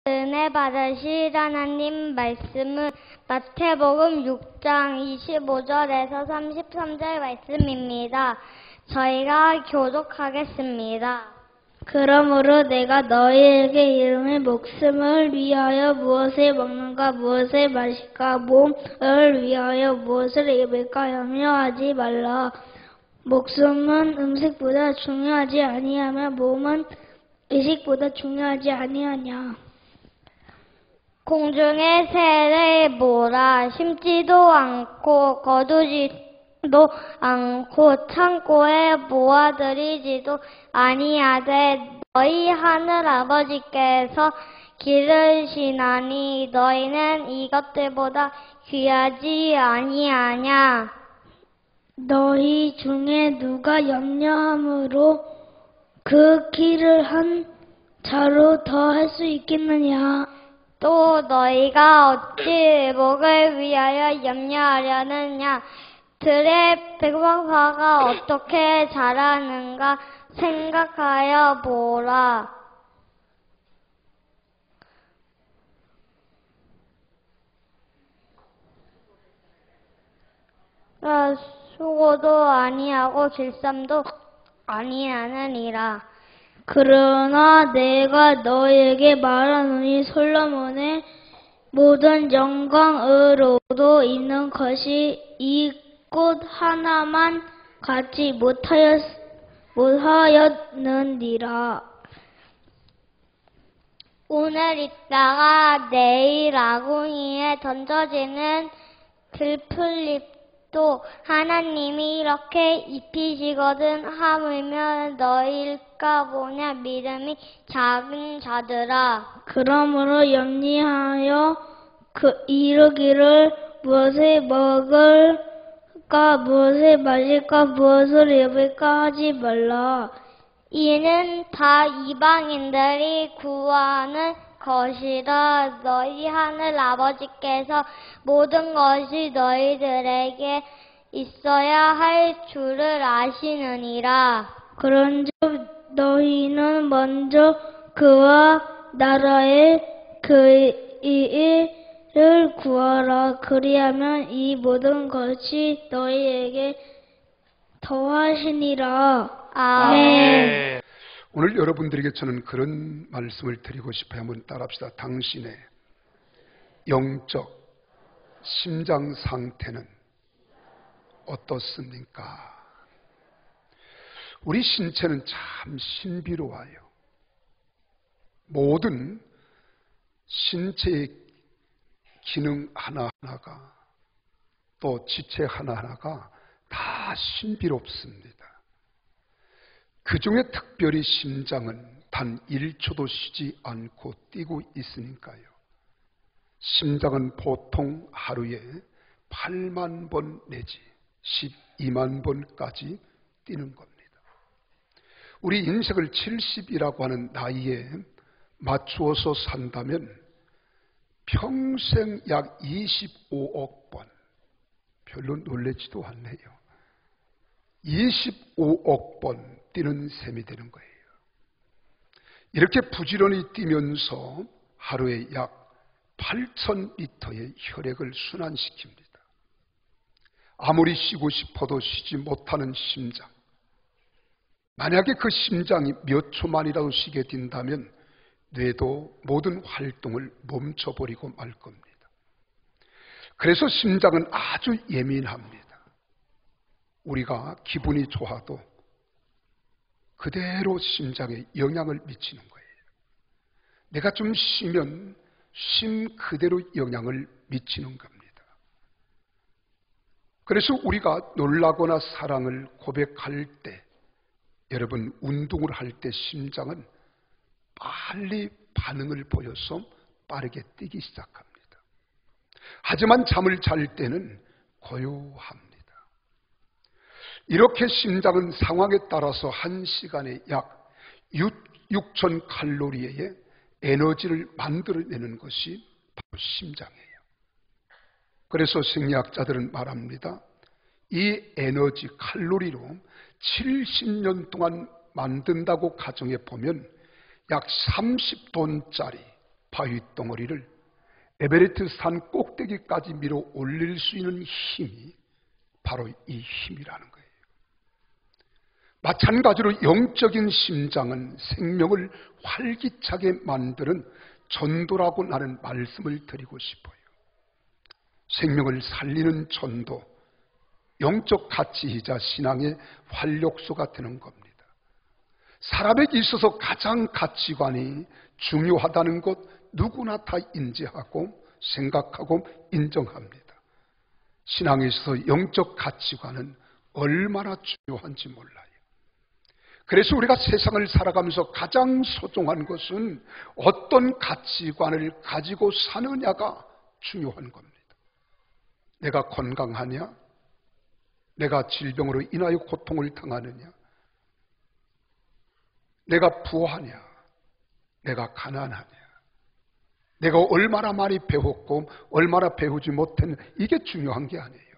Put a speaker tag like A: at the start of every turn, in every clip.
A: 은혜 받으실 하나님 말씀은 마태복음 6장 25절에서 33절 말씀입니다. 저희가 교독하겠습니다.
B: 그러므로 내가 너희에게 이르니 목숨을 위하여 무엇을 먹는가 무엇을 마실까 몸을 위하여 무엇을 입을까 염려하지 말라. 목숨은 음식보다 중요하지 아니하며 몸은 의식보다 중요하지 아니하냐.
A: 공중의 새를 보라. 심지도 않고 거두지도 않고 창고에 모아들이지도 아니하되 너희 하늘 아버지께서 기르시나니 너희는 이것들보다 귀하지 아니하냐.
B: 너희 중에 누가 염려함으로 그 길을 한 자루 더 할 수 있겠느냐.
A: 또 너희가 어찌 목을 위하여 염려하려느냐. 들의 백합화가 어떻게 자라는가 생각하여 보라. 수고도 아니하고 길쌈도 아니하느니라.
B: 그러나 내가 너에게 말하노니 솔로몬의 모든 영광으로도 있는 것이 이 꽃 하나만 갖지 못하였느니라.
A: 오늘 있다가 내일 아궁이에 던져지는 들풀잎도 하나님이 이렇게 입히시거든. 하물며 너희일까 보냐. 믿음이 작은 자들아.
B: 그러므로 염려하여 이르기를 무엇을 먹을까 무엇을 마실까 무엇을 입을까 하지 말라.
A: 이는 다 이방인들이 구하는 것이라. 너희 하늘 아버지께서 모든 것이 너희들에게 있어야 할 줄을 아시느니라.
B: 그런즉 너희는 먼저 그와 나라의 그의 를 구하라. 그리하면 이 모든 것이 너희에게 더하시니라. 아멘.
C: 오늘 여러분들에게 저는 그런 말씀을 드리고 싶어요. 한번 따라합시다. 당신의 영적 심장 상태는 어떻습니까? 우리 신체는 참 신비로워요. 모든 신체의 기능 하나하나가 또 지체 하나하나가 다 신비롭습니다. 그 중에 특별히 심장은 단 1초도 쉬지 않고 뛰고 있으니까요. 심장은 보통 하루에 8만 번 내지 12만 번까지 뛰는 겁니다. 우리 인생을 70이라고 하는 나이에 맞추어서 산다면 평생 약 25억 번, 별로 놀라지도 않네요. 25억 번 뛰는 셈이 되는 거예요. 이렇게 부지런히 뛰면서 하루에 약 8,000리터의 혈액을 순환시킵니다. 아무리 쉬고 싶어도 쉬지 못하는 심장. 만약에 그 심장이 몇 초만이라도 쉬게 된다면 뇌도 모든 활동을 멈춰버리고 말 겁니다. 그래서 심장은 아주 예민합니다. 우리가 기분이 좋아도 그대로 심장에 영향을 미치는 거예요. 내가 좀 쉬면 쉼 그대로 영향을 미치는 겁니다. 그래서 우리가 놀라거나 사랑을 고백할 때, 여러분 운동을 할 때 심장은 빨리 반응을 보여서 빠르게 뛰기 시작합니다. 하지만 잠을 잘 때는 고요합니다. 이렇게 심장은 상황에 따라서 1시간에 약 6,000 칼로리의 에너지를 만들어내는 것이 바로 심장이에요. 그래서 생리학자들은 말합니다. 이 에너지 칼로리로 70년 동안 만든다고 가정해 보면 약 30돈짜리 바위 덩어리를 에베레스트 산 꼭대기까지 밀어 올릴 수 있는 힘이 바로 이 힘이라는 거예요. 마찬가지로 영적인 심장은 생명을 활기차게 만드는 전도라고 나는 말씀을 드리고 싶어요. 생명을 살리는 전도, 영적 가치이자 신앙의 활력소가 되는 겁니다. 사람에게 있어서 가장 가치관이 중요하다는 것 누구나 다 인지하고 생각하고 인정합니다. 신앙에 있어서 영적 가치관은 얼마나 중요한지 몰라요. 그래서 우리가 세상을 살아가면서 가장 소중한 것은 어떤 가치관을 가지고 사느냐가 중요한 겁니다. 내가 건강하냐? 내가 질병으로 인하여 고통을 당하느냐? 내가 부하냐? 내가 가난하냐? 내가 얼마나 많이 배웠고 얼마나 배우지 못했냐? 이게 중요한 게 아니에요.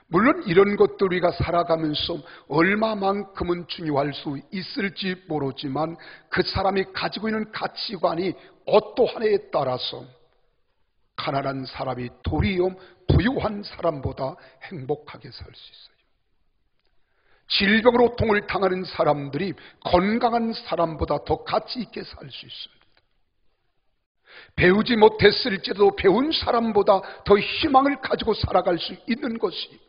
C: 물론 이런 것들 우리가 살아가면서 얼마만큼은 중요할 수 있을지 모르지만 그 사람이 가지고 있는 가치관이 어떠하냐에 따라서 가난한 사람이 도리어 부유한 사람보다 행복하게 살 수 있어요. 질병으로 고통을 당하는 사람들이 건강한 사람보다 더 가치 있게 살 수 있습니다. 배우지 못했을지라도 배운 사람보다 더 희망을 가지고 살아갈 수 있는 것이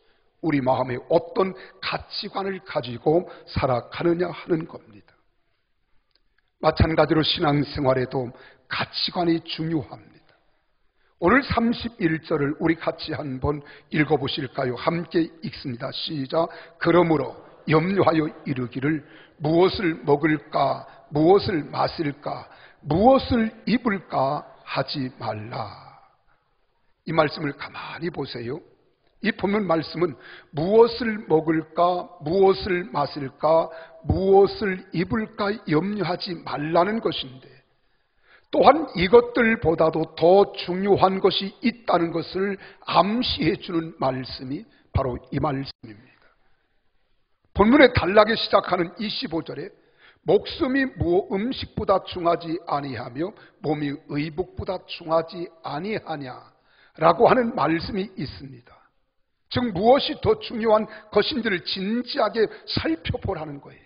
C: 우리 마음에 어떤 가치관을 가지고 살아가느냐 하는 겁니다. 마찬가지로 신앙생활에도 가치관이 중요합니다. 오늘 31절을 우리 같이 한번 읽어보실까요? 함께 읽습니다. 시작. 그러므로 염려하여 이르기를 무엇을 먹을까, 무엇을 마실까, 무엇을 입을까 하지 말라. 이 말씀을 가만히 보세요. 이 본문 말씀은 무엇을 먹을까, 무엇을 마실까, 무엇을 입을까 염려하지 말라는 것인데 또한 이것들보다도 더 중요한 것이 있다는 것을 암시해 주는 말씀이 바로 이 말씀입니다. 본문의 단락에 시작하는 25절에 목숨이 음식보다 중하지 아니하며 몸이 의복보다 중하지 아니하냐라고 하는 말씀이 있습니다. 즉 무엇이 더 중요한 것인지를 진지하게 살펴보라는 거예요.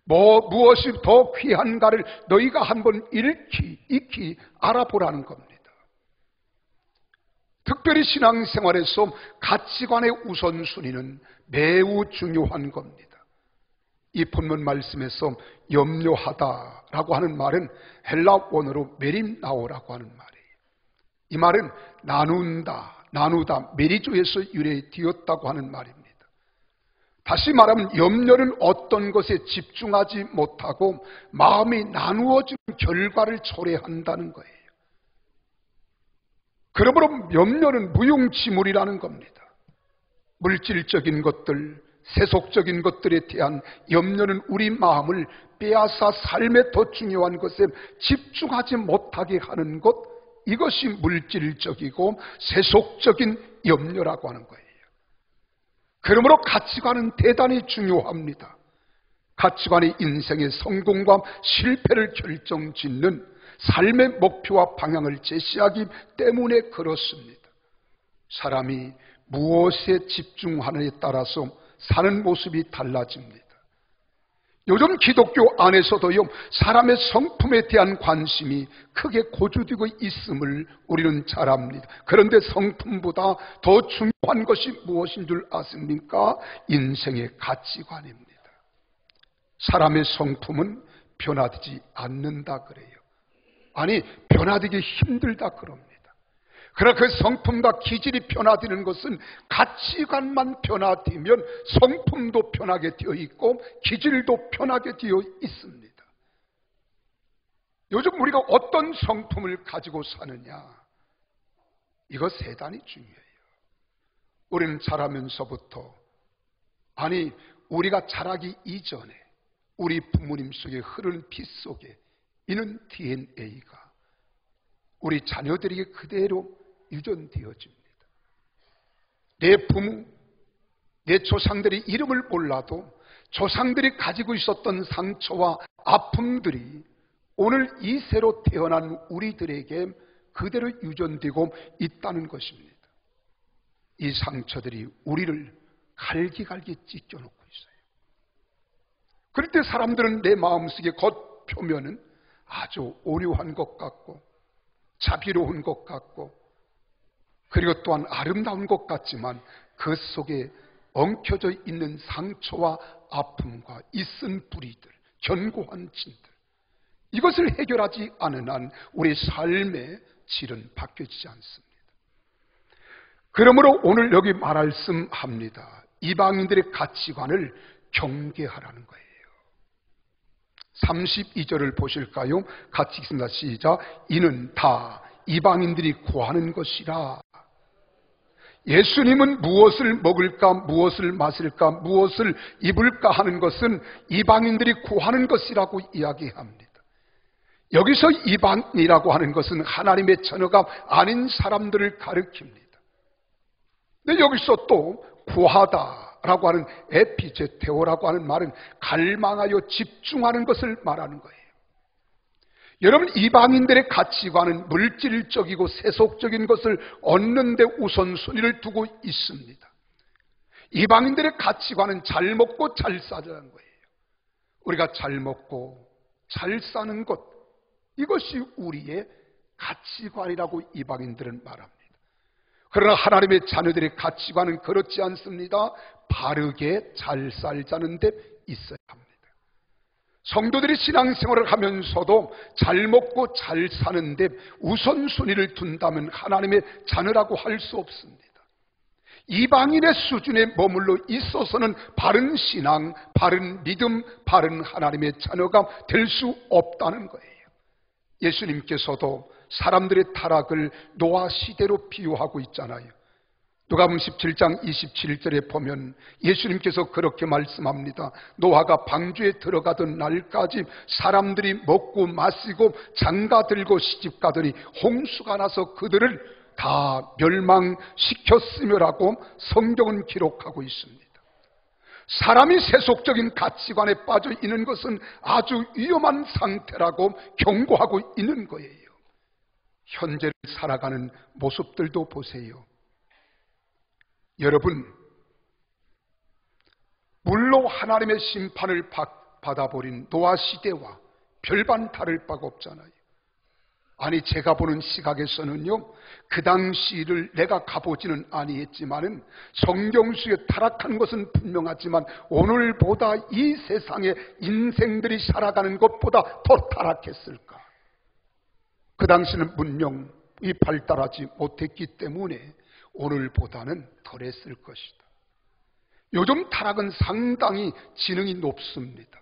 C: 무엇이 더 귀한가를 너희가 한번 익히 알아보라는 겁니다. 특별히 신앙생활에서 가치관의 우선순위는 매우 중요한 겁니다. 이 본문 말씀에서 염려하다라고 하는 말은 헬라 원어로 메림나오라고 하는 말이에요. 이 말은 나누다, 메리조에서 유래되었다고 하는 말입니다. 다시 말하면 염려는 어떤 것에 집중하지 못하고 마음이 나누어진 결과를 초래한다는 거예요. 그러므로 염려는 무용지물이라는 겁니다. 물질적인 것들, 세속적인 것들에 대한 염려는 우리 마음을 빼앗아 삶의 더 중요한 것에 집중하지 못하게 하는 것, 이것이 물질적이고 세속적인 염려라고 하는 거예요. 그러므로 가치관은 대단히 중요합니다. 가치관이 인생의 성공과 실패를 결정짓는 삶의 목표와 방향을 제시하기 때문에 그렇습니다. 사람이 무엇에 집중하느냐에 따라서 사는 모습이 달라집니다. 요즘 기독교 안에서도요, 사람의 성품에 대한 관심이 크게 고조되고 있음을 우리는 잘 압니다. 그런데 성품보다 더 중요한 것이 무엇인 줄 아십니까? 인생의 가치관입니다. 사람의 성품은 변화되지 않는다 그래요. 아니, 변화되기 힘들다 그럽니다. 그러나 그 성품과 기질이 변화되는 것은 가치관만 변화되면 성품도 변하게 되어 있고 기질도 변하게 되어 있습니다. 요즘 우리가 어떤 성품을 가지고 사느냐, 이거 대단히 중요해요. 우리는 자라면서부터, 아니 우리가 자라기 이전에 우리 부모님 속에 흐르는 피 속에 있는 DNA가 우리 자녀들에게 그대로 유전되어집니다. 내 부모, 내 조상들의 이름을 몰라도 조상들이 가지고 있었던 상처와 아픔들이 오늘 이 새로 태어난 우리들에게 그대로 유전되고 있다는 것입니다. 이 상처들이 우리를 갈기갈기 찢겨놓고 있어요. 그럴 때 사람들은 내 마음속에 겉표면은 아주 오묘한 것 같고 자비로운 것 같고 그리고 또한 아름다운 것 같지만 그 속에 엉켜져 있는 상처와 아픔과 이쓴 뿌리들, 견고한 진들, 이것을 해결하지 않은 한 우리 삶의 질은 바뀌어지지 않습니다. 그러므로 오늘 여기 말씀합니다. 이방인들의 가치관을 경계하라는 거예요. 32절을 보실까요? 같이 읽습니다. 시작. 이는 다 이방인들이 구하는 것이라. 예수님은 무엇을 먹을까, 무엇을 마실까, 무엇을 입을까 하는 것은 이방인들이 구하는 것이라고 이야기합니다. 여기서 이방이라고 하는 것은 하나님의 자녀가 아닌 사람들을 가리킵니다. 근데 여기서 또 구하다라고 하는 에피제테오라고 하는 말은 갈망하여 집중하는 것을 말하는 거예요. 여러분, 이방인들의 가치관은 물질적이고 세속적인 것을 얻는 데 우선순위를 두고 있습니다. 이방인들의 가치관은 잘 먹고 잘 사자는 거예요. 우리가 잘 먹고 잘 사는 것, 이것이 우리의 가치관이라고 이방인들은 말합니다. 그러나 하나님의 자녀들의 가치관은 그렇지 않습니다. 바르게 잘 살자는 데 있어야 합니다. 성도들이 신앙생활을 하면서도 잘 먹고 잘 사는 데 우선순위를 둔다면 하나님의 자녀라고 할 수 없습니다. 이방인의 수준에 머물러 있어서는 바른 신앙, 바른 믿음, 바른 하나님의 자녀가 될 수 없다는 거예요. 예수님께서도 사람들의 타락을 노아 시대로 비유하고 있잖아요. 누가복음 17장 27절에 보면 예수님께서 그렇게 말씀합니다. 노아가 방주에 들어가던 날까지 사람들이 먹고 마시고 장가들고 시집가더니 홍수가 나서 그들을 다 멸망시켰으며라고 성경은 기록하고 있습니다. 사람이 세속적인 가치관에 빠져 있는 것은 아주 위험한 상태라고 경고하고 있는 거예요. 현재를 살아가는 모습들도 보세요. 여러분, 물로 하나님의 심판을 받아버린 노아 시대와 별반 다를 바가 없잖아요. 아니, 제가 보는 시각에서는요, 그 당시를 내가 가보지는 아니했지만은 성경 속에 타락한 것은 분명하지만 오늘보다 이 세상에 인생들이 살아가는 것보다 더 타락했을까? 그 당시는 문명이 발달하지 못했기 때문에 오늘보다는 덜했을 것이다. 요즘 타락은 상당히 지능이 높습니다.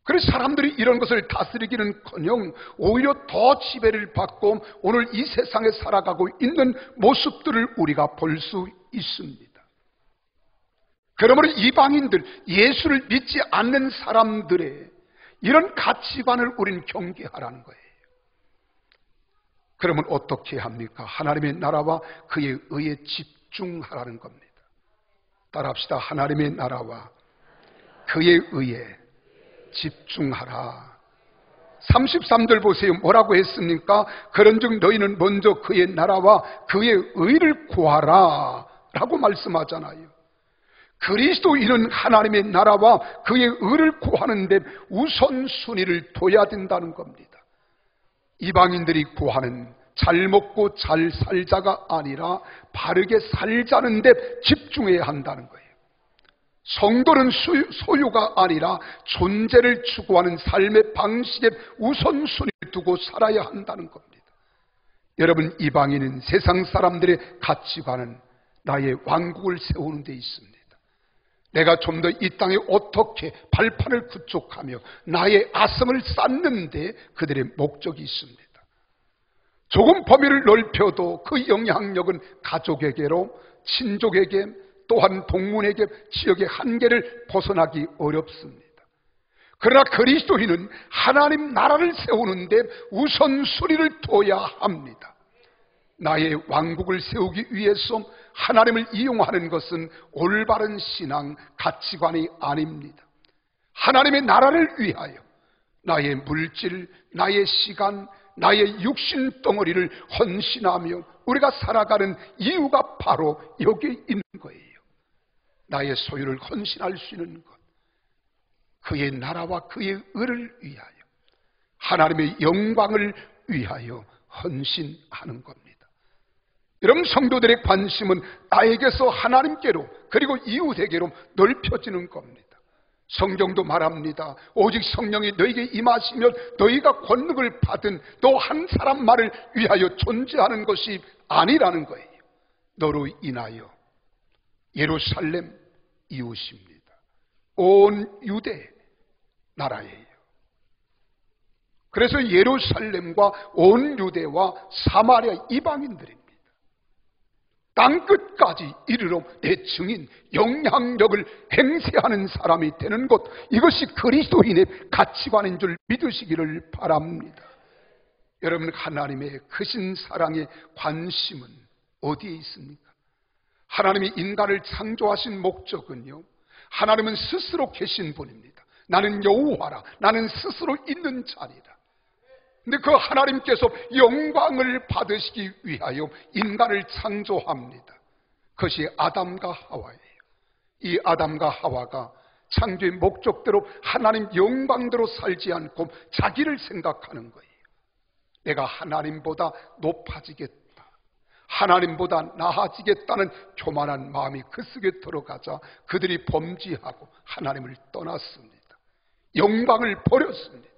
C: 그래서 사람들이 이런 것을 다스리기는커녕 오히려 더 지배를 받고 오늘 이 세상에 살아가고 있는 모습들을 우리가 볼 수 있습니다. 그러므로 이방인들, 예수를 믿지 않는 사람들의 이런 가치관을 우린 경계하라는 거예요. 그러면 어떻게 합니까? 하나님의 나라와 그의 의에 집중하라는 겁니다. 따라합시다. 하나님의 나라와 그의 의에 집중하라. 33절 보세요. 뭐라고 했습니까? 그런즉 너희는 먼저 그의 나라와 그의 의를 구하라 라고 말씀하잖아요. 그리스도인은 하나님의 나라와 그의 의를 구하는 데 우선순위를 둬야 된다는 겁니다. 이방인들이 구하는 잘 먹고 잘 살자가 아니라 바르게 살자는 데 집중해야 한다는 거예요. 성도는 소유가 아니라 존재를 추구하는 삶의 방식에 우선순위를 두고 살아야 한다는 겁니다. 여러분, 이방인은 세상 사람들의 가치관은 나의 왕국을 세우는 데 있습니다. 내가 좀 더 이 땅에 어떻게 발판을 구축하며 나의 아성을 쌓는 데 그들의 목적이 있습니다. 조금 범위를 넓혀도 그 영향력은 가족에게로, 친족에게, 또한 동문에게, 지역의 한계를 벗어나기 어렵습니다. 그러나 그리스도인은 하나님 나라를 세우는데 우선순위를 둬야 합니다. 나의 왕국을 세우기 위해서 하나님을 이용하는 것은 올바른 신앙, 가치관이 아닙니다. 하나님의 나라를 위하여, 나의 물질, 나의 시간, 나의 육신 덩어리를 헌신하며 우리가 살아가는 이유가 바로 여기에 있는 거예요. 나의 소유를 헌신할 수 있는 것, 그의 나라와 그의 의를 위하여, 하나님의 영광을 위하여 헌신하는 겁니다. 여러분, 성도들의 관심은 나에게서 하나님께로, 그리고 이웃에게로 넓혀지는 겁니다. 성경도 말합니다. 오직 성령이 너에게 임하시면 너희가 권능을 받은 너 한 사람만을 위하여 존재하는 것이 아니라는 거예요. 너로 인하여 예루살렘 이웃입니다. 온 유대 나라예요. 그래서 예루살렘과 온 유대와 사마리아 이방인들입니다. 땅끝까지 이르러 내 증인, 영향력을 행세하는 사람이 되는 것, 이것이 그리스도인의 가치관인 줄 믿으시기를 바랍니다. 여러분, 하나님의 크신 사랑의 관심은 어디에 있습니까? 하나님이 인간을 창조하신 목적은요, 하나님은 스스로 계신 분입니다. 나는 여호와라, 나는 스스로 있는 자리라. 근데 그 하나님께서 영광을 받으시기 위하여 인간을 창조합니다. 그것이 아담과 하와예요. 이 아담과 하와가 창조의 목적대로 하나님 영광대로 살지 않고 자기를 생각하는 거예요. 내가 하나님보다 높아지겠다, 하나님보다 나아지겠다는 교만한 마음이 그 속에 들어가자 그들이 범죄하고 하나님을 떠났습니다. 영광을 버렸습니다.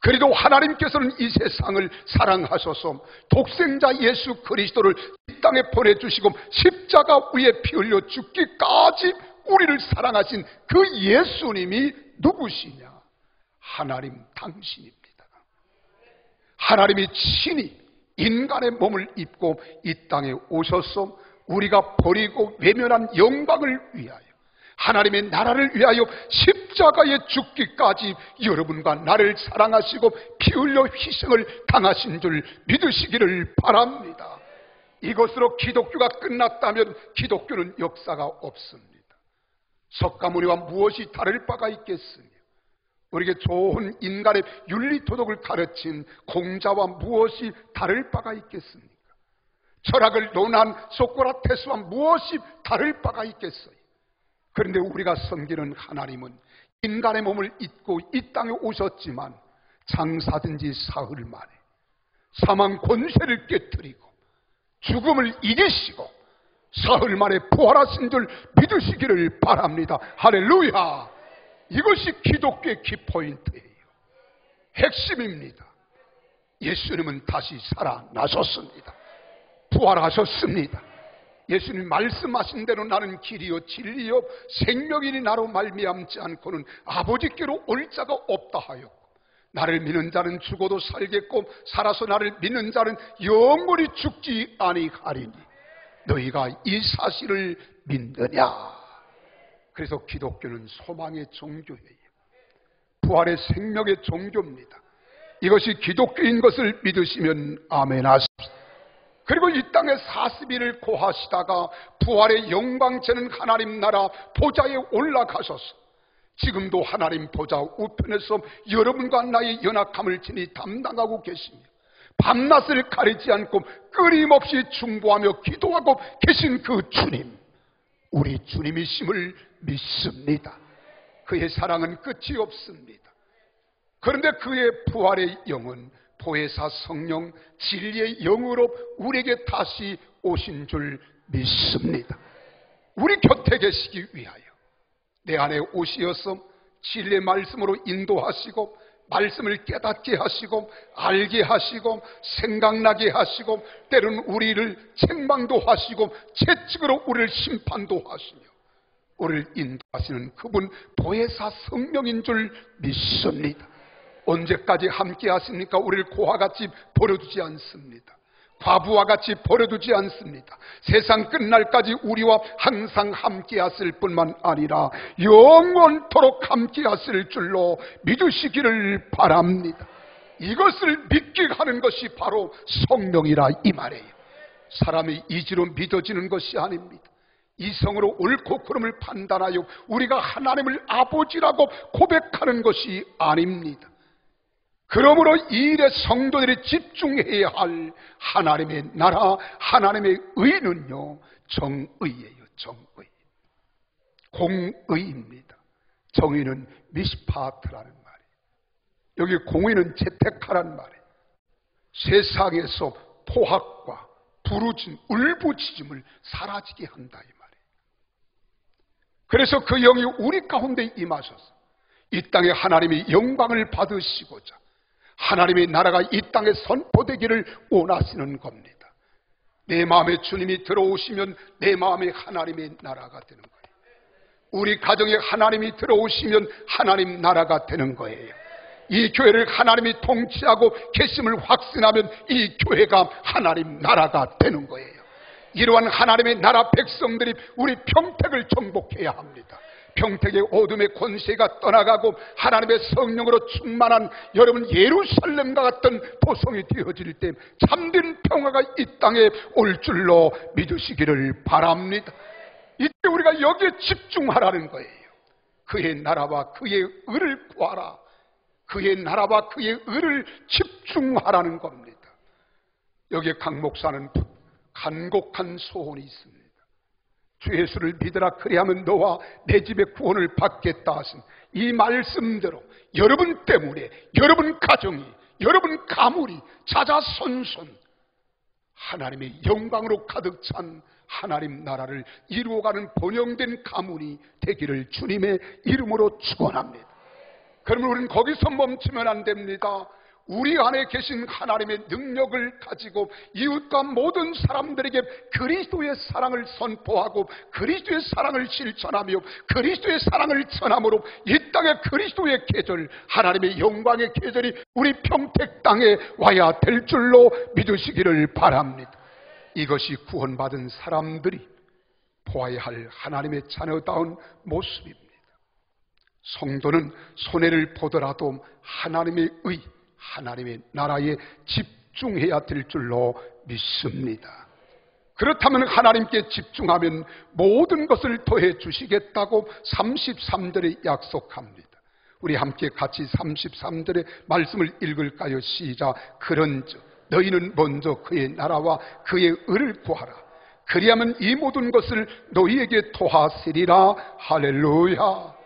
C: 그래도 하나님께서는 이 세상을 사랑하셔서 독생자 예수 그리스도를 이 땅에 보내주시고 십자가 위에 피 흘려 죽기까지 우리를 사랑하신 그 예수님이 누구시냐? 하나님 당신입니다. 하나님이 친히 인간의 몸을 입고 이 땅에 오셔서 우리가 버리고 외면한 영광을 위하여, 하나님의 나라를 위하여 십자가에 죽기까지 여러분과 나를 사랑하시고 피 흘려 희생을 당하신 줄 믿으시기를 바랍니다. 이것으로 기독교가 끝났다면 기독교는 역사가 없습니다. 석가모니와 무엇이 다를 바가 있겠으며, 우리에게 좋은 인간의 윤리도덕을 가르친 공자와 무엇이 다를 바가 있겠습니까? 철학을 논한 소크라테스와 무엇이 다를 바가 있겠어요? 그런데 우리가 섬기는 하나님은 인간의 몸을 입고 이 땅에 오셨지만 장사된 지 사흘 만에 사망 권세를 깨뜨리고 죽음을 이기시고 사흘 만에 부활하신 줄 믿으시기를 바랍니다. 할렐루야! 이것이 기독교의 키포인트예요. 핵심입니다. 예수님은 다시 살아나셨습니다. 부활하셨습니다. 예수님 말씀하신 대로 나는 길이요 진리요 생명이니 나로 말미암지 않고는 아버지께로 올 자가 없다 하였고, 나를 믿는 자는 죽어도 살겠고 살아서 나를 믿는 자는 영원히 죽지 아니하리니 너희가 이 사실을 믿느냐? 그래서 기독교는 소망의 종교예요. 부활의 생명의 종교입니다. 이것이 기독교인 것을 믿으시면 아멘 하십시오. 그리고 이 땅에 40일을 고하시다가 부활의 영광체는 하나님 나라 보좌에 올라가셔서 지금도 하나님 보좌 우편에서 여러분과 나의 연약함을 친히 담당하고 계시며 밤낮을 가리지 않고 끊임없이 중보하며 기도하고 계신 그 주님, 우리 주님이심을 믿습니다. 그의 사랑은 끝이 없습니다. 그런데 그의 부활의 영은 보혜사 성령 진리의 영으로 우리에게 다시 오신 줄 믿습니다. 우리 곁에 계시기 위하여 내 안에 오시어서 진리의 말씀으로 인도하시고 말씀을 깨닫게 하시고 알게 하시고 생각나게 하시고 때로는 우리를 책망도 하시고 채찍으로 우리를 심판도 하시며 우리를 인도하시는 그분 보혜사 성령인 줄 믿습니다. 언제까지 함께 하십니까? 우리를 고아같이 버려두지 않습니다. 과부와 같이 버려두지 않습니다. 세상 끝날까지 우리와 항상 함께 하실 뿐만 아니라 영원토록 함께 하실 줄로 믿으시기를 바랍니다. 이것을 믿게 하는 것이 바로 성령이라 이 말이에요. 사람의 이지로 믿어지는 것이 아닙니다. 이성으로 옳고 그름을 판단하여 우리가 하나님을 아버지라고 고백하는 것이 아닙니다. 그러므로 이 일에 성도들이 집중해야 할 하나님의 나라, 하나님의 의는요, 정의예요. 정의. 공의입니다. 정의는 미시파트라는 말이에요. 여기 공의는 채택하라는 말이에요. 세상에서 포악과 부르짐, 울부짖음을 사라지게 한다 이 말이에요. 그래서 그 영이 우리 가운데 임하셔서 이 땅에 하나님의 영광을 받으시고자 하나님의 나라가 이 땅에 선포되기를 원하시는 겁니다. 내 마음에 주님이 들어오시면 내 마음에 하나님의 나라가 되는 거예요. 우리 가정에 하나님이 들어오시면 하나님 나라가 되는 거예요. 이 교회를 하나님이 통치하고 계심을 확신하면 이 교회가 하나님 나라가 되는 거예요. 이러한 하나님의 나라 백성들이 우리 평택을 정복해야 합니다. 평택의 어둠의 권세가 떠나가고 하나님의 성령으로 충만한 여러분 예루살렘과 같은 도성이 되어질 때 참된 평화가 이 땅에 올 줄로 믿으시기를 바랍니다. 이때 우리가 여기에 집중하라는 거예요. 그의 나라와 그의 의를 구하라. 그의 나라와 그의 의를 집중하라는 겁니다. 여기에 강 목사는 간곡한 소원이 있습니다. 주 예수를 믿으라 그리하면 너와 내 집의 구원을 받겠다 하신 이 말씀대로 여러분 때문에 여러분 가정이 여러분 가물이 자자손손 하나님의 영광으로 가득 찬 하나님 나라를 이루어가는 번영된 가문이 되기를 주님의 이름으로 축원합니다. 그러면 우리는 거기서 멈추면 안 됩니다. 우리 안에 계신 하나님의 능력을 가지고 이웃과 모든 사람들에게 그리스도의 사랑을 선포하고 그리스도의 사랑을 실천하며 그리스도의 사랑을 전함으로 이 땅에 그리스도의 계절, 하나님의 영광의 계절이 우리 평택 땅에 와야 될 줄로 믿으시기를 바랍니다. 이것이 구원받은 사람들이 보아야 할 하나님의 자녀다운 모습입니다. 성도는 손해를 보더라도 하나님의 의, 하나님의 나라에 집중해야 될 줄로 믿습니다. 그렇다면 하나님께 집중하면 모든 것을 더해 주시겠다고 33절에 약속합니다. 우리 함께 같이 33절의 말씀을 읽을까요? 시작. 그런즉 너희는 먼저 그의 나라와 그의 의를 구하라. 그리하면 이 모든 것을 너희에게 더하시리라. 할렐루야.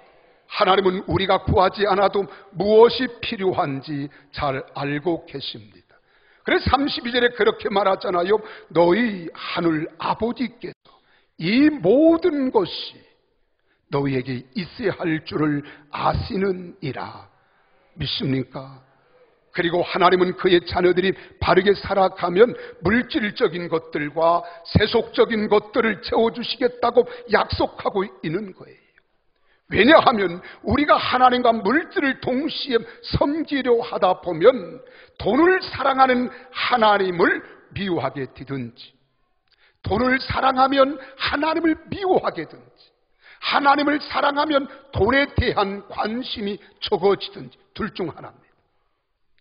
C: 하나님은 우리가 구하지 않아도 무엇이 필요한지 잘 알고 계십니다. 그래서 32절에 그렇게 말하잖아요. 너희 하늘 아버지께서 이 모든 것이 너희에게 있어야 할 줄을 아시느니라. 믿습니까? 그리고 하나님은 그의 자녀들이 바르게 살아가면 물질적인 것들과 세속적인 것들을 채워주시겠다고 약속하고 있는 거예요. 왜냐하면 우리가 하나님과 물질을 동시에 섬기려 하다 보면 돈을 사랑하는 하나님을 미워하게 되든지, 돈을 사랑하면 하나님을 미워하게 되든지, 하나님을 사랑하면 돈에 대한 관심이 적어지든지 둘 중 하나입니다.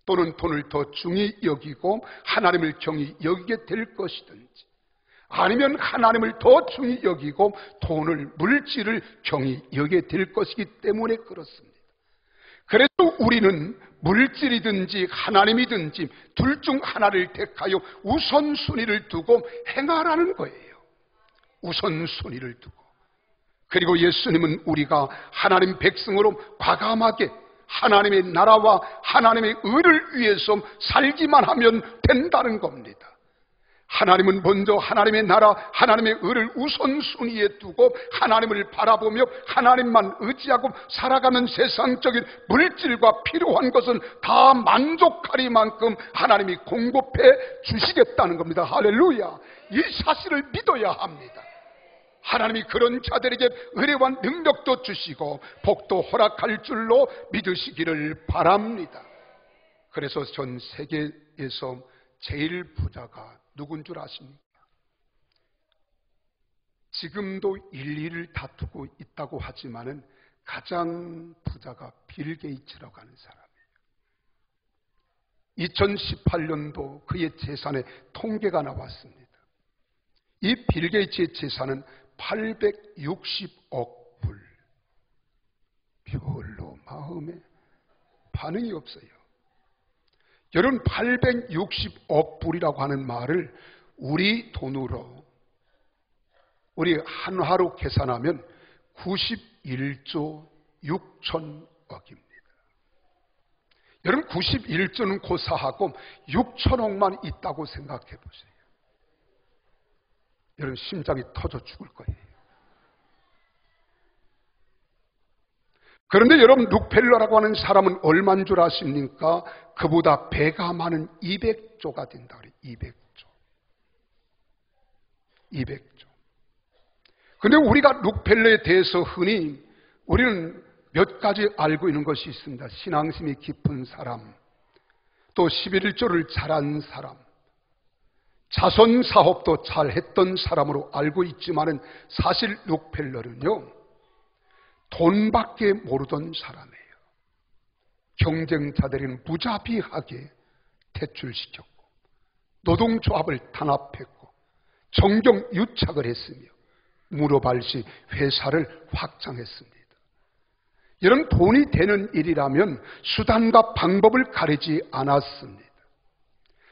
C: 또는 돈을 더 중히 여기고 하나님을 경히 여기게 될 것이든지, 아니면 하나님을 더 중히 여기고 돈을, 물질을 경히 여기게 될 것이기 때문에 그렇습니다. 그래서 우리는 물질이든지 하나님이든지 둘 중 하나를 택하여 우선순위를 두고 행하라는 거예요. 우선순위를 두고. 그리고 예수님은 우리가 하나님 백성으로 과감하게 하나님의 나라와 하나님의 의를 위해서 살기만 하면 된다는 겁니다. 하나님은 먼저 하나님의 나라, 하나님의 의를 우선순위에 두고 하나님을 바라보며 하나님만 의지하고 살아가는 세상적인 물질과 필요한 것은 다 만족하리만큼 하나님이 공급해 주시겠다는 겁니다. 할렐루야. 이 사실을 믿어야 합니다. 하나님이 그런 자들에게 은혜와 능력도 주시고 복도 허락할 줄로 믿으시기를 바랍니다. 그래서 전 세계에서 제일 부자가 누군 줄 아십니까? 지금도 일리를 다투고 있다고 하지만은 가장 부자가 빌 게이츠라고 하는 사람이에요. 2018년도 그의 재산의 통계가 나왔습니다. 이 빌 게이츠의 재산은 860억 불. 별로 마음에 반응이 없어요. 여러분, 860억 불이라고 하는 말을 우리 돈으로, 우리 한화로 계산하면 91조 6천억입니다. 여러분, 91조는 고사하고 6천억만 있다고 생각해 보세요. 여러분, 심장이 터져 죽을 거예요. 그런데 여러분, 록펠러라고 하는 사람은 얼마인 줄 아십니까? 그보다 배가 많은 200조가 된다 그래요. 200조. 근데 우리가 록펠러에 대해서 흔히 우리는 몇 가지 알고 있는 것이 있습니다. 신앙심이 깊은 사람, 또 11조를 잘한 사람, 자선 사업도 잘했던 사람으로 알고 있지만은 사실 록펠러는요, 돈밖에 모르던 사람이에요. 경쟁자들은 무자비하게 퇴출시켰고, 노동조합을 탄압했고, 정경 유착을 했으며, 무로발시 회사를 확장했습니다. 이런 돈이 되는 일이라면 수단과 방법을 가리지 않았습니다.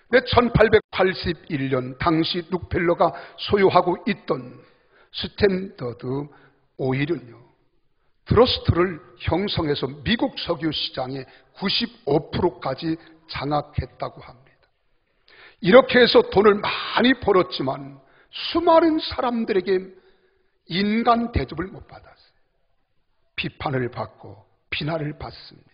C: 근데 1881년 당시 록펠러가 소유하고 있던 스탠더드 오일은요, 트러스트를 형성해서 미국 석유 시장의 95%까지 장악했다고 합니다. 이렇게 해서 돈을 많이 벌었지만 수많은 사람들에게 인간 대접을 못 받았어요. 비판을 받고 비난을 받습니다.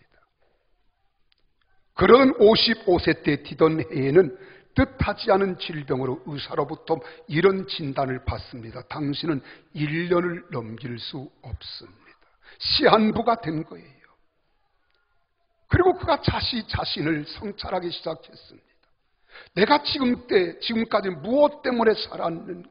C: 그런 55세 때 뒤던 해에는 뜻하지 않은 질병으로 의사로부터 이런 진단을 받습니다. 당신은 1년을 넘길 수 없습니다. 시한부가 된 거예요. 그리고 그가 자신을 성찰하기 시작했습니다. 내가 지금까지 무엇 때문에 살았는가?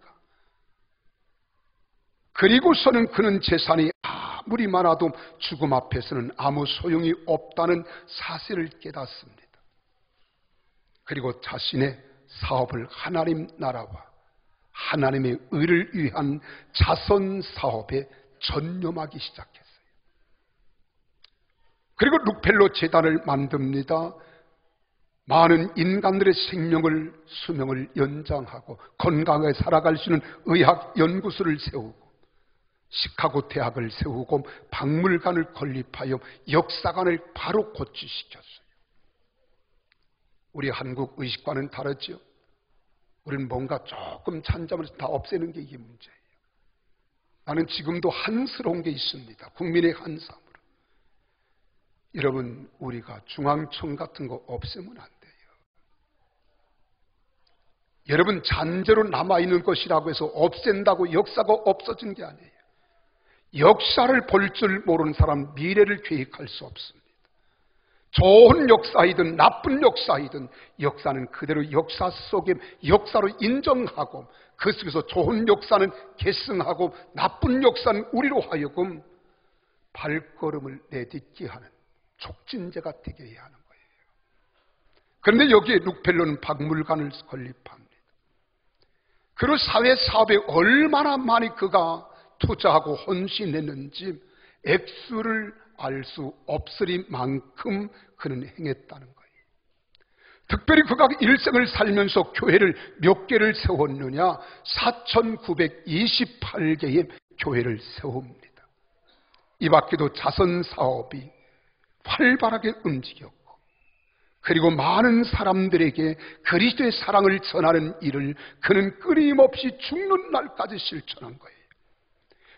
C: 그리고서는 그는 재산이 아무리 많아도 죽음 앞에서는 아무 소용이 없다는 사실을 깨닫습니다. 그리고 자신의 사업을 하나님 나라와 하나님의 의를 위한 자선 사업에 전념하기 시작했어요. 그리고 록펠러 재단을 만듭니다. 많은 인간들의 수명을 연장하고 건강하게 살아갈 수 있는 의학 연구소를 세우고, 시카고 대학을 세우고, 박물관을 건립하여 역사관을 바로 고치시켰어요. 우리 한국 의식과는 다르죠. 우리는 뭔가 조금 찬잠을 다 없애는 게 이게 문제예요. 나는 지금도 한스러운 게 있습니다. 국민의 한사함으로. 여러분, 우리가 중앙청 같은 거 없애면 안 돼요. 여러분, 잔재로 남아있는 것이라고 해서 없앤다고 역사가 없어진 게 아니에요. 역사를 볼 줄 모르는 사람 미래를 계획할 수 없습니다. 좋은 역사이든 나쁜 역사이든 역사는 그대로 역사 속에 역사로 인정하고, 그 속에서 좋은 역사는 계승하고 나쁜 역사는 우리로 하여금 발걸음을 내딛게 하는 촉진제가 되게 해야 하는 거예요. 그런데 여기에 록펠러는 박물관을 건립합니다. 그리고 사회사업에 얼마나 많이 그가 투자하고 헌신했는지 액수를 알 수 없을 만큼 그는 행했다는 거예요. 특별히 그가 일생을 살면서 교회를 몇 개를 세웠느냐? 4,928개의 교회를 세웁니다. 이 밖에도 자선사업이 활발하게 움직였고, 그리고 많은 사람들에게 그리스도의 사랑을 전하는 일을 그는 끊임없이 죽는 날까지 실천한 거예요.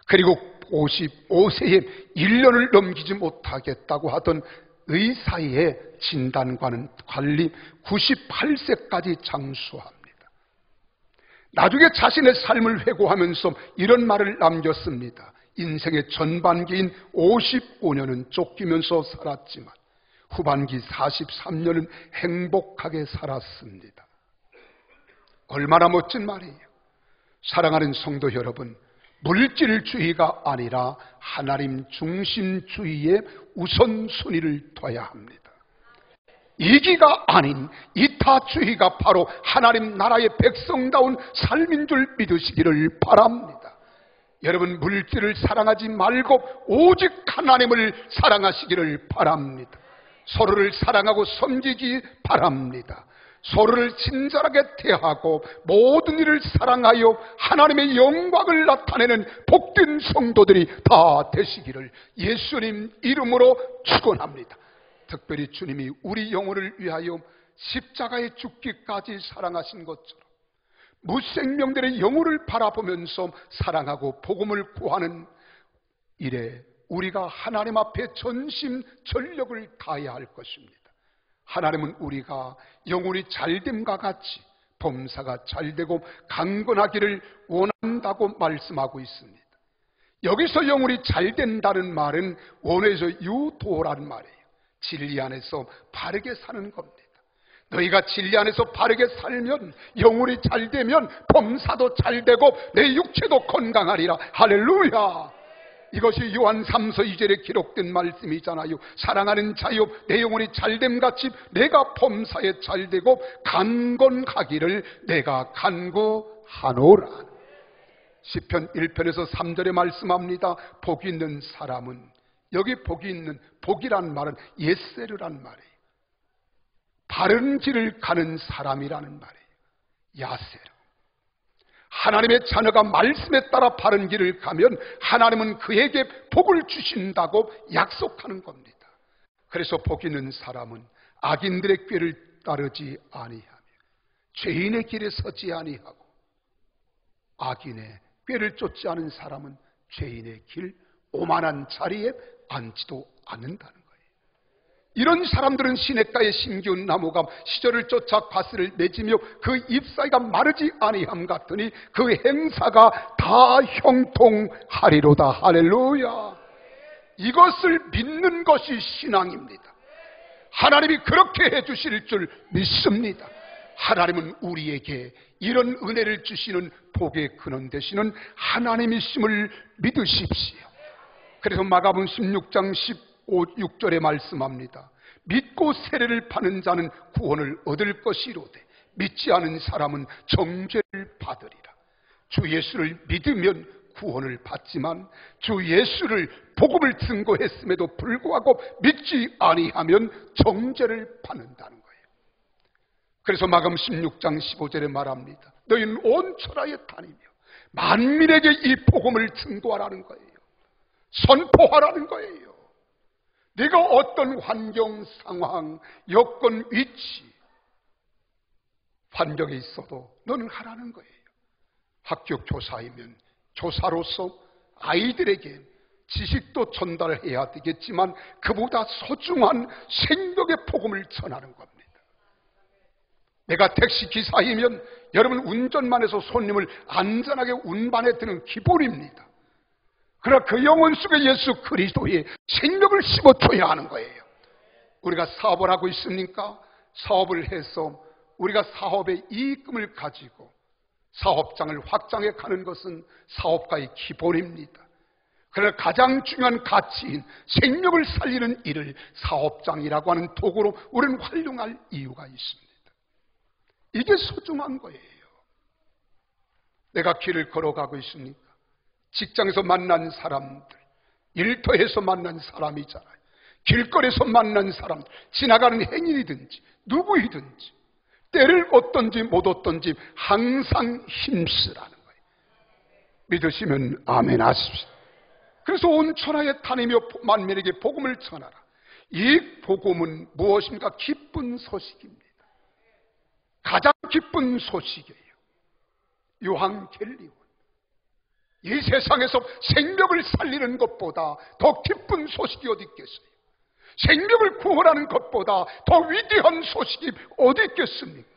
C: 그리고 55세에 1년을 넘기지 못하겠다고 하던 의사의 진단과는 달리 98세까지 장수합니다. 나중에 자신의 삶을 회고하면서 이런 말을 남겼습니다. 인생의 전반기인 55년은 쫓기면서 살았지만 후반기 43년은 행복하게 살았습니다. 얼마나 멋진 말이에요. 사랑하는 성도 여러분, 물질주의가 아니라 하나님 중심주의의 우선순위를 둬야 합니다. 이기가 아닌 이타주의가 바로 하나님 나라의 백성다운 삶인 줄 믿으시기를 바랍니다. 여러분 물질을 사랑하지 말고 오직 하나님을 사랑하시기를 바랍니다. 서로를 사랑하고 섬기기 바랍니다. 서로를 친절하게 대하고 모든 일을 사랑하여 하나님의 영광을 나타내는 복된 성도들이 다 되시기를 예수님 이름으로 축원합니다. 특별히 주님이 우리 영혼을 위하여 십자가에 죽기까지 사랑하신 것처럼 무생명들의 영혼을 바라보면서 사랑하고 복음을 구하는 일에 우리가 하나님 앞에 전심전력을 다해야 할 것입니다. 하나님은 우리가 영혼이 잘됨과 같이 범사가 잘되고 강건하기를 원한다고 말씀하고 있습니다. 여기서 영혼이 잘된다는 말은 원어에서 유도라는 말이에요. 진리 안에서 바르게 사는 겁니다. 너희가 진리 안에서 바르게 살면 영혼이 잘되면 범사도 잘되고 내 육체도 건강하리라. 할렐루야. 이것이 요한 3서 2절에 기록된 말씀이잖아요. 사랑하는 자여 내 영혼이 잘됨같이 내가 범사에 잘되고 강건하기를 내가 간구하노라. 시편 1편에서 3절에 말씀합니다. 복이 있는 사람은, 여기 복이 있는, 복이란 말은 예세르란 말이에요. 바른 길을 가는 사람이라는 말이에요. 야세르. 하나님의 자녀가 말씀에 따라 바른 길을 가면 하나님은 그에게 복을 주신다고 약속하는 겁니다. 그래서 복 있는 사람은 악인들의 꾀를 따르지 아니하며 죄인의 길에 서지 아니하고 악인의 꾀를 쫓지 않은 사람은 죄인의 길, 오만한 자리에 앉지도 않는다는 거예요. 이런 사람들은 시냇가에 심기운 나무가 시절을 쫓아 과실을 맺으며 그 잎사귀가 마르지 아니함 같으니 그 행사가 다 형통하리로다. 할렐루야. 이것을 믿는 것이 신앙입니다. 하나님이 그렇게 해주실 줄 믿습니다. 하나님은 우리에게 이런 은혜를 주시는 복의 근원 되시는 하나님이심을 믿으십시오. 그래서 마가복음 16장 6절에 말씀합니다. 믿고 세례를 받는 자는 구원을 얻을 것이로되 믿지 않은 사람은 정죄를 받으리라. 주 예수를 믿으면 구원을 받지만 주 예수를 복음을 증거했음에도 불구하고 믿지 아니하면 정죄를 받는다는 거예요. 그래서 마가복음 16장 15절에 말합니다. 너희는 온 천하에 다니며 만민에게 이 복음을 증거하라는 거예요. 선포하라는 거예요. 네가 어떤 환경, 상황, 여건, 위치, 환경에 있어도 너는 하라는 거예요. 학교 교사이면 교사로서 아이들에게 지식도 전달해야 되겠지만 그보다 소중한 생명의 복음을 전하는 겁니다. 내가 택시기사이면 여러분 운전만 해서 손님을 안전하게 운반해 드는 기본입니다. 그러나 그 영혼 속에 예수 그리스도의 생명을 심어줘야 하는 거예요. 우리가 사업을 하고 있습니까? 사업을 해서 우리가 사업의 이익금을 가지고 사업장을 확장해 가는 것은 사업가의 기본입니다. 그러나 가장 중요한 가치인 생명을 살리는 일을 사업장이라고 하는 도구로 우리는 활용할 이유가 있습니다. 이게 소중한 거예요. 내가 길을 걸어가고 있습니까? 직장에서 만난 사람들, 일터에서 만난 사람이잖아요. 길거리에서 만난 사람들, 지나가는 행인이든지 누구이든지 때를 얻든지 못 얻든지 항상 힘쓰라는 거예요. 믿으시면 아멘 하십시오. 그래서 온 천하에 다니며 만민에게 복음을 전하라. 이 복음은 무엇입니까? 기쁜 소식입니다. 가장 기쁜 소식이에요. 요한겔리온. 이 세상에서 생명을 살리는 것보다 더 기쁜 소식이 어디 있겠어요? 생명을 구원하는 것보다 더 위대한 소식이 어디 있겠습니까?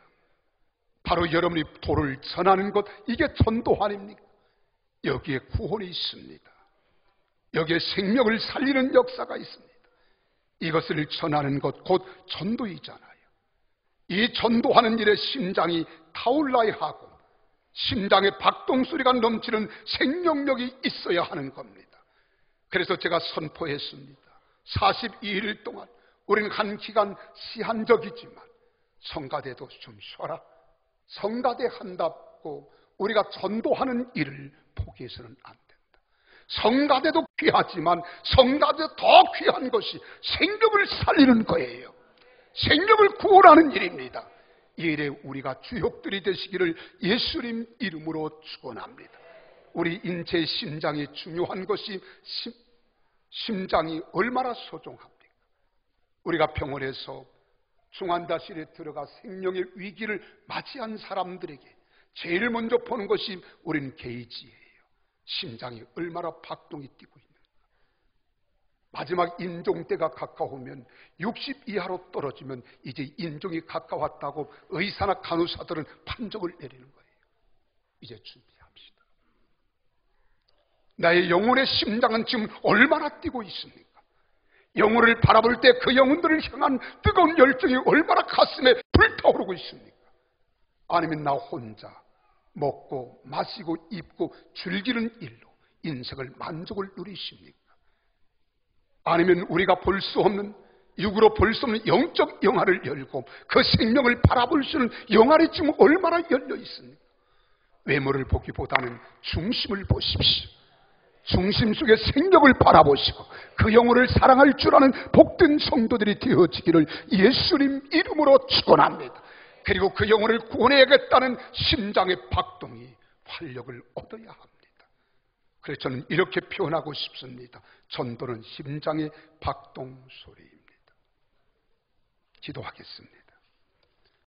C: 바로 여러분이 도를 전하는 것, 이게 전도 아닙니까? 여기에 구원이 있습니다. 여기에 생명을 살리는 역사가 있습니다. 이것을 전하는 것 곧 전도이잖아요. 이 전도하는 일에 심장이 타올라야 하고 심장에 박동소리가 넘치는 생명력이 있어야 하는 겁니다. 그래서 제가 선포했습니다. 42일 동안 우리는 한 기간 시한적이지만 성가대도 좀 쉬어라. 성가대 한다고 우리가 전도하는 일을 포기해서는 안 된다. 성가대도 귀하지만 성가대 더 귀한 것이 생명을 살리는 거예요. 생명을 구원하는 일입니다. 이 일에 우리가 주역들이 되시기를 예수님 이름으로 축원합니다. 우리 인체의 심장이 중요한 것이 심장이 얼마나 소중합니까? 우리가 병원에서 중환자실에 들어가 생명의 위기를 맞이한 사람들에게 제일 먼저 보는 것이 우리는 게이지예요. 심장이 얼마나 박동이 뛰고 있는가. 마지막 인종때가 가까우면 60 이하로 떨어지면 이제 인종이 가까웠다고 의사나 간호사들은 판정을 내리는 거예요. 이제 준비합시다. 나의 영혼의 심장은 지금 얼마나 뛰고 있습니까? 영혼을 바라볼 때 그 영혼들을 향한 뜨거운 열정이 얼마나 가슴에 불타오르고 있습니까? 아니면 나 혼자 먹고 마시고 입고 즐기는 일로 인생을 만족을 누리십니까? 아니면 우리가 볼 수 없는, 육으로 볼 수 없는 영적 영화를 열고 그 생명을 바라볼 수 있는 영화이 지금 얼마나 열려 있습니까? 외모를 보기보다는 중심을 보십시오. 중심 속에 생명을 바라보시고 그 영혼을 사랑할 줄 아는 복된 성도들이 되어지기를 예수님 이름으로 축원합니다. 그리고 그 영혼을 구원해야겠다는 심장의 박동이 활력을 얻어야 합니다. 그래서 저는 이렇게 표현하고 싶습니다. 전도는 심장의 박동 소리입니다. 기도하겠습니다.